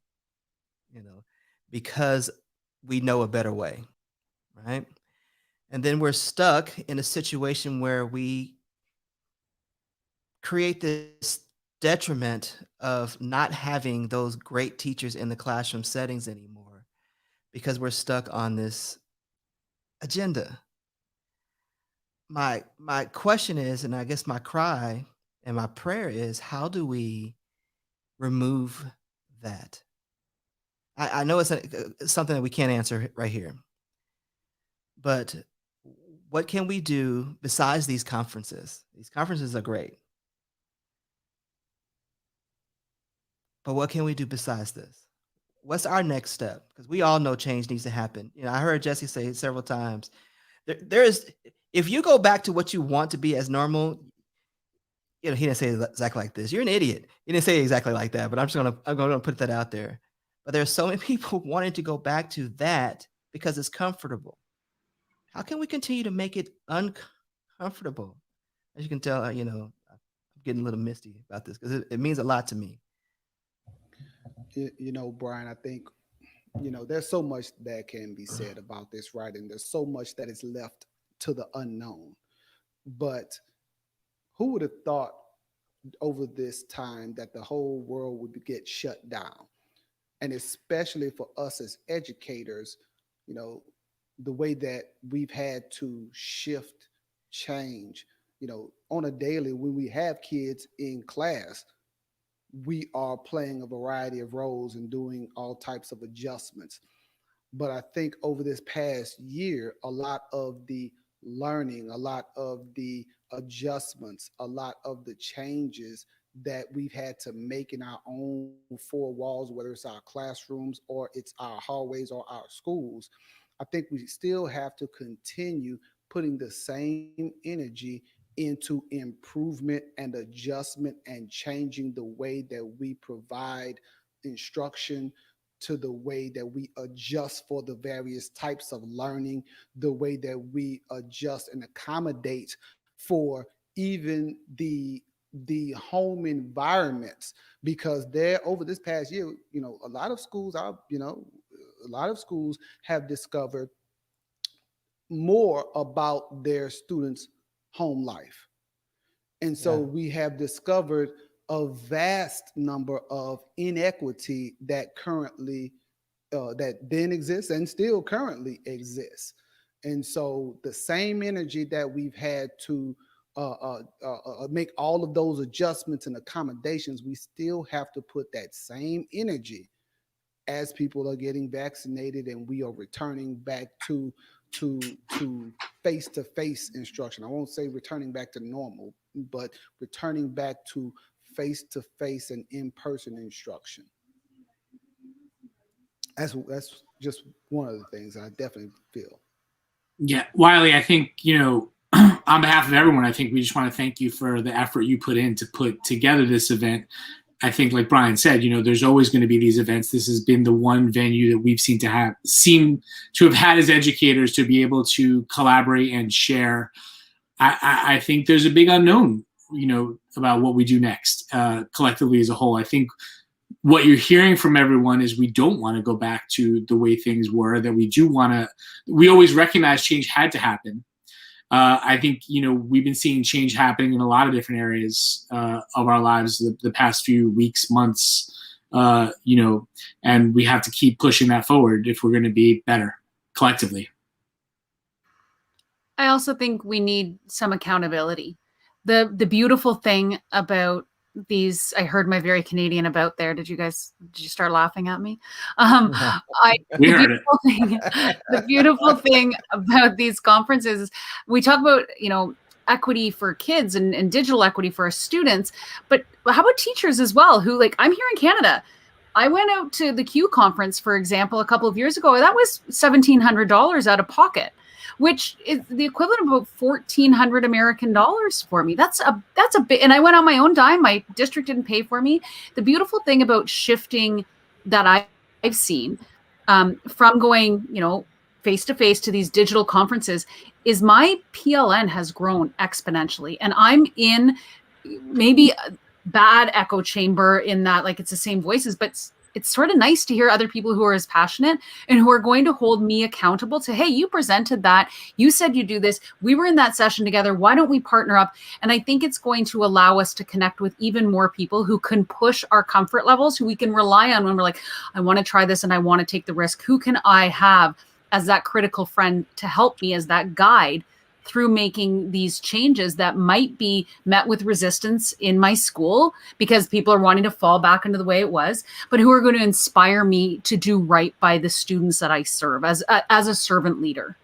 because we know a better way, right? And then we're stuck in a situation where we create this detriment of not having those great teachers in the classroom settings anymore, because we're stuck on this agenda. My question is, and I guess my cry and my prayer is, how do we remove that? I know it's something that we can't answer right here, but what can we do besides these conferences? These conferences are great, but what can we do besides this? What's our next step? Because we all know change needs to happen. I heard Jesse say it several times. If you go back to what you want to be as normal, he didn't say exactly like this. You're an idiot. He didn't say exactly like that, but I'm gonna put that out there. But there's so many people wanting to go back to that because it's comfortable. How can we continue to make it uncomfortable? As you can tell, I'm getting a little misty about this because it means a lot to me. Brian, I think, there's so much that can be said about this, right? And there's so much that is left to the unknown. But who would have thought over this time that the whole world would get shut down? And especially for us as educators, the way that we've had to shift, change, on a daily, when we have kids in class, we are playing a variety of roles and doing all types of adjustments. But I think over this past year, a lot of the learning, a lot of the adjustments, a lot of the changes that we've had to make in our own four walls, whether it's our classrooms or it's our hallways or our schools, I think we still have to continue putting the same energy into improvement and adjustment and changing the way that we provide instruction, to the way that we adjust for the various types of learning, the way that we adjust and accommodate for even the home environments. Because over this past year, a lot of schools have discovered more about their students' home life. And so we have discovered a vast number of inequity that currently that then exists and still currently exists. And so the same energy that we've had to make all of those adjustments and accommodations, we still have to put that same energy as people are getting vaccinated and we are returning back to face-to-face instruction. I won't say returning back to normal, but returning back to face-to-face and in-person instruction. That's just one of the things I definitely feel. Yeah, Wiley, I think, on behalf of everyone, I think we just want to thank you for the effort you put in to put together this event. I think, like Brian said, there's always going to be these events. This has been the one venue that we've seemed to have had as educators to be able to collaborate and share. I think there's a big unknown, about what we do next collectively as a whole. I think what you're hearing from everyone is we don't want to go back to the way things were, that we always recognize change had to happen. I think, we've been seeing change happening in a lot of different areas of our lives the past few weeks, months, and we have to keep pushing that forward if we're going to be better collectively. I also think we need some accountability. The beautiful thing about these, I heard my very Canadian about there. Did you start laughing at me? The beautiful thing about these conferences is we talk about, equity for kids and digital equity for our students, but how about teachers as well, who, like, I'm here in Canada. I went out to the Q conference, for example, a couple of years ago. That was $1,700 out of pocket, which is the equivalent of about $1,400 American dollars for me. That's a bit, and I went on my own dime. My district didn't pay for me. The beautiful thing about shifting that I've seen from going, face to face to these digital conferences is my PLN has grown exponentially, and I'm in maybe a bad echo chamber in that, like, it's the same voices, but it's sort of nice to hear other people who are as passionate and who are going to hold me accountable to, hey, you presented that, you said you do this, we were in that session together, why don't we partner up? And I think it's going to allow us to connect with even more people who can push our comfort levels, who we can rely on when we're like, I want to try this and I want to take the risk. Who can I have as that critical friend to help me as that guide through making these changes that might be met with resistance in my school because people are wanting to fall back into the way it was, but who are going to inspire me to do right by the students that I serve as a servant leader.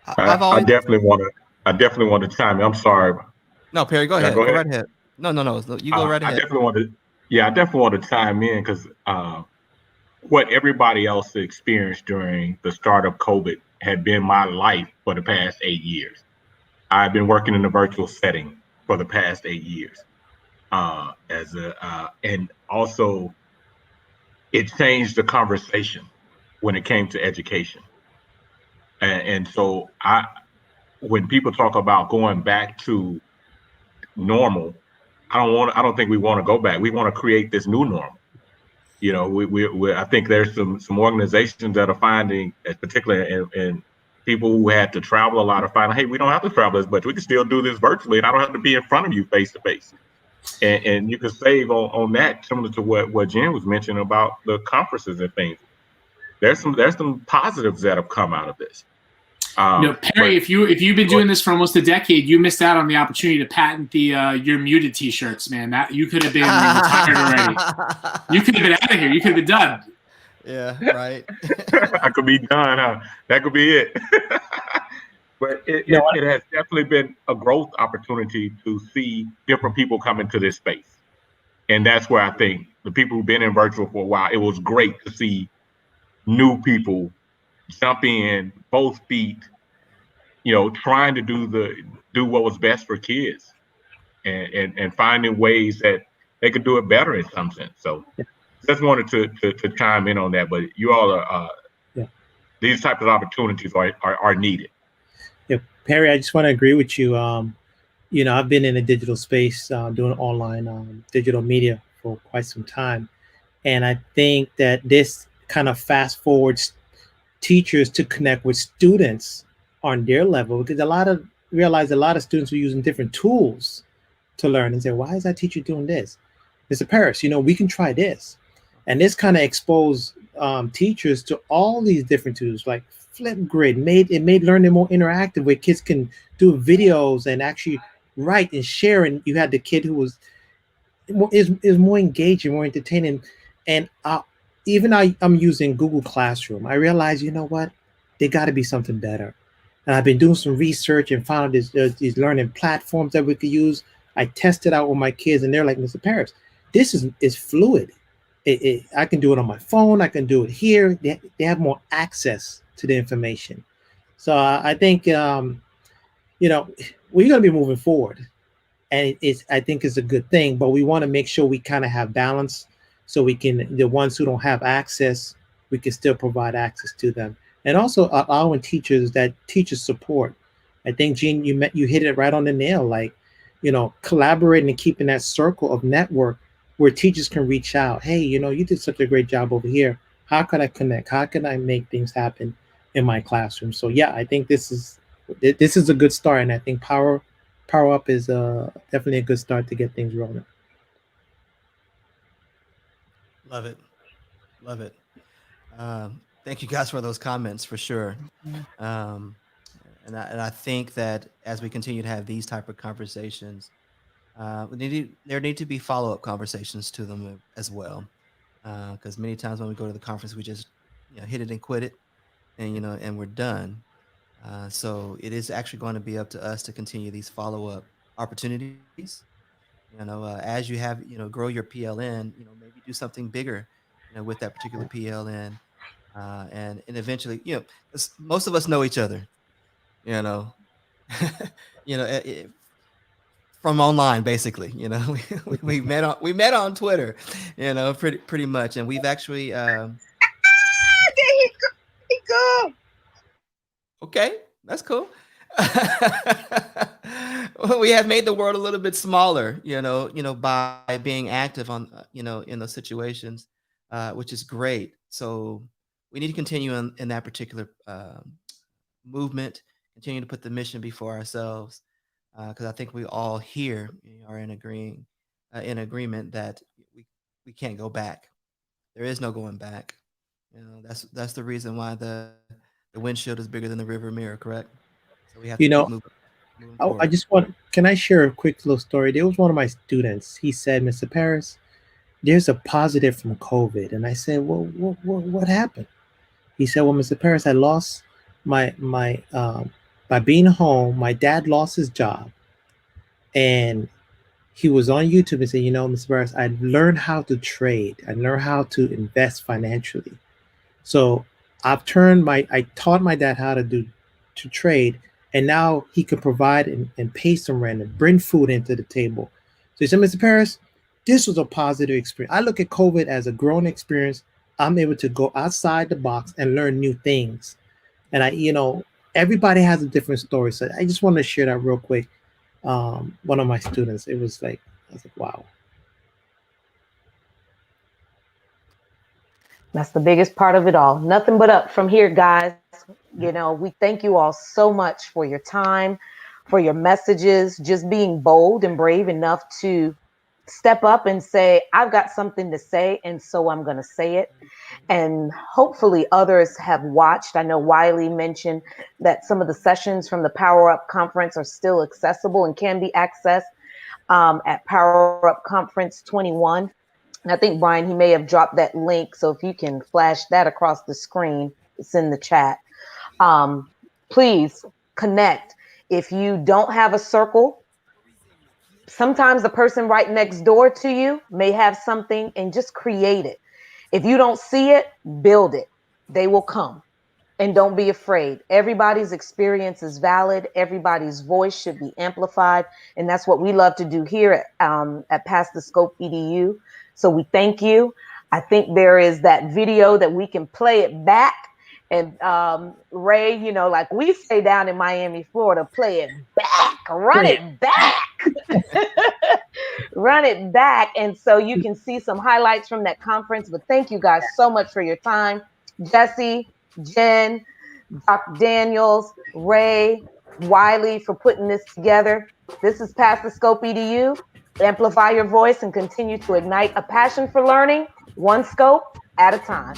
I definitely want to chime in. I'm sorry. No, Perry, go ahead. Go right ahead. No. You go right ahead. I definitely want to chime in because what everybody else experienced during the start of COVID had been my life for the past 8 years. I've been working in a virtual setting for the past 8 years. And also it changed the conversation when it came to education. And so when people talk about going back to normal, I don't think we want to go back. We want to create this new normal. I think there's some organizations that are finding, particularly in people who had to travel a lot, are finding, hey, we don't have to travel as much. We can still do this virtually, and I don't have to be in front of you face to face. And you can save on that, similar to what Jen was mentioning about the conferences and things. There's some positives that have come out of this. Perry, if you've been doing this for almost a decade, you missed out on the opportunity to patent the "You're Muted" T-shirts, man. That you could have been retired already. You could have been out of here. You could have been done. Yeah, right. I could be done, huh? That could be it. But it has definitely been a growth opportunity to see different people come into this space, and that's where I think the people who've been in virtual for a while, it was great to see new people jump in, both feet, trying to do what was best for kids, and finding ways that they could do it better in some sense. So, just wanted to chime in on that. But you all are these types of opportunities are needed. Yeah, Perry, I just want to agree with you. I've been in the digital space doing online digital media for quite some time, and I think that this kind of fast forwards teachers to connect with students on their level, because a lot of students were using different tools to learn and say, why is that teacher doing this? Mr. Paris, we can try this. And this kind of exposed teachers to all these different tools, like Flipgrid made learning more interactive, where kids can do videos and actually write and share. And you had the kid who is more engaging, more entertaining. And I'm using Google Classroom. I realized, there got to be something better. And I've been doing some research and found these learning platforms that we could use. I tested out with my kids, and they're like, Mr. Paris, this is fluid. I can do it on my phone. I can do it here. They have more access to the information. So I think, we're going to be moving forward. and I think it's a good thing. But we want to make sure we kind of have balance, so we can, the ones who don't have access, we can still provide access to them, and also allowing teachers support. I think, Gene, you hit it right on the nail. Like, collaborating and keeping that circle of network where teachers can reach out. Hey, you did such a great job over here. How can I connect? How can I make things happen in my classroom? So yeah, I think this is a good start, and I think Power Up is definitely a good start to get things rolling. Love it. Thank you guys for those comments, for sure. And I think that as we continue to have these type of conversations, there need to be follow-up conversations to them as well, because many times when we go to the conference, we just hit it and quit it, and we're done. So it is actually going to be up to us to continue these follow-up opportunities. As you have grow your PLN, maybe do something bigger with that particular PLN, and eventually, 'cause most of us know each other, from online, basically. We met on Twitter, pretty much, and we've actually there he go. Okay, that's cool. We have made the world a little bit smaller, by being active on in those situations, which is great. So we need to continue in that particular movement, continue to put the mission before ourselves, because I think we all here are in agreement that we can't go back. There is no going back. That's the reason why the windshield is bigger than the river mirror, correct? So we have to keep moving forward. Can I share a quick little story? There was one of my students. He said, Mr. Paris, there's a positive from COVID. And I said, well, what happened? He said, well, Mr. Paris, I lost my by being home, my dad lost his job. And he was on YouTube and said, Mr. Paris, I learned how to trade. I learned how to invest financially. So I taught my dad how to trade, and now he can provide and pay some rent and bring food into the table. So he said, Mr. Paris, this was a positive experience. I look at COVID as a growing experience. I'm able to go outside the box and learn new things. And everybody has a different story. So I just want to share that real quick. One of my students, I was like, wow. That's the biggest part of it all. Nothing but up from here, guys. We thank you all so much for your time, for your messages, just being bold and brave enough to step up and say, I've got something to say, and so I'm going to say it. And hopefully others have watched. I know Wiley mentioned that some of the sessions from the Power Up Conference are still accessible and can be accessed at Power Up Conference 21. And I think, Brian, he may have dropped that link. So if you can flash that across the screen, it's in the chat. Please connect. If you don't have a circle, sometimes the person right next door to you may have something, and just create it. If you don't see it, build it. They will come. And don't be afraid. Everybody's experience is valid. Everybody's voice should be amplified. And that's what we love to do here at Past the Scope EDU. So we thank you. I think there is that video that we can play it back. And Ray, like we say down in Miami, Florida, play it back, run it back, run it back. And so you can see some highlights from that conference. But thank you guys so much for your time. Jesse, Jen, Dr. Daniels, Ray, Wiley for putting this together. This is Past the Scope EDU. Amplify your voice and continue to ignite a passion for learning, one scope at a time.